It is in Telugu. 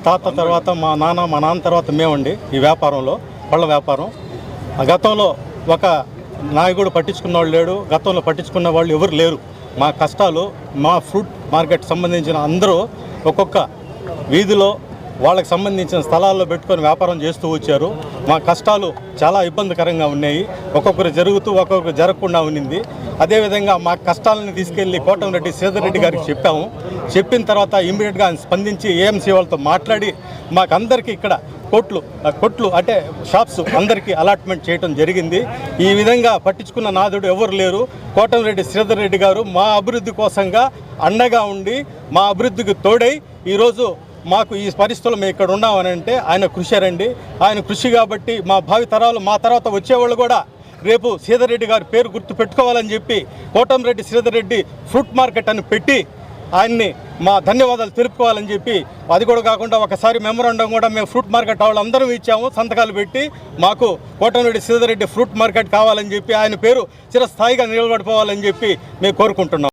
తాత తర్వాత మా నాన్న తర్వాత మేమండి ఈ వ్యాపారంలో, పళ్ళ వ్యాపారం. గతంలో ఒక నాయకుడు పట్టించుకున్న వాళ్ళు లేడు, గతంలో పట్టించుకున్న వాళ్ళు ఎవరు లేరు. మా కష్టాలు, మా ఫ్రూట్ మార్కెట్ సంబంధించిన అందరూ ఒక్కొక్క వీధిలో వాళ్ళకి సంబంధించిన స్థలాల్లో పెట్టుకొని వ్యాపారం చేస్తూ వచ్చారు. మా కష్టాలు చాలా ఇబ్బందికరంగా ఉన్నాయి. ఒక్కొక్కరు జరుగుతూ ఒక్కొక్కరు జరగకుండా ఉన్నింది. అదేవిధంగా మా కష్టాలను తీసుకెళ్లి కోటమిరెడ్డి శ్రీధర్ రెడ్డి గారికి చెప్పాము. చెప్పిన తర్వాత ఇమ్మీడియట్గా ఆయన స్పందించి ఏఎంసీ వాళ్ళతో మాట్లాడి మాకందరికీ ఇక్కడ కొట్లు అంటే షాప్స్ అందరికీ అలాట్మెంట్ చేయడం జరిగింది. ఈ విధంగా పట్టించుకున్న నాదుడు ఎవరు లేరు. కోటమిరెడ్డి శ్రీధర్ రెడ్డి గారు మా అభివృద్ధి కోసంగా అండగా ఉండి మా అభివృద్ధికి తోడై ఈరోజు మాకు ఈ పరిస్థితుల్లో మేము ఇక్కడ ఉన్నామని అంటే ఆయన కృషి రండి. ఆయన కృషి కాబట్టి మా భావి తరాలు, మా తర్వాత వచ్చేవాళ్ళు కూడా రేపు శ్రీధర్ రెడ్డి గారి పేరు గుర్తు పెట్టుకోవాలని చెప్పి కోటమిరెడ్డి శ్రీధర్ రెడ్డి ఫ్రూట్ మార్కెట్ అని పెట్టి ఆయన్ని మా ధన్యవాదాలు తెలుపుకోవాలని చెప్పి, అది కూడా కాకుండా ఒకసారి మెమోరాండం కూడా మేము ఫ్రూట్ మార్కెట్ వాళ్ళందరం ఇచ్చాము, సంతకాలు పెట్టి మాకు కోటమిరెడ్డి శ్రీధర్ రెడ్డి ఫ్రూట్ మార్కెట్ కావాలని చెప్పి ఆయన పేరు చిరస్థాయిగా నిలబడిపోవాలని చెప్పి మేము కోరుకుంటున్నాం.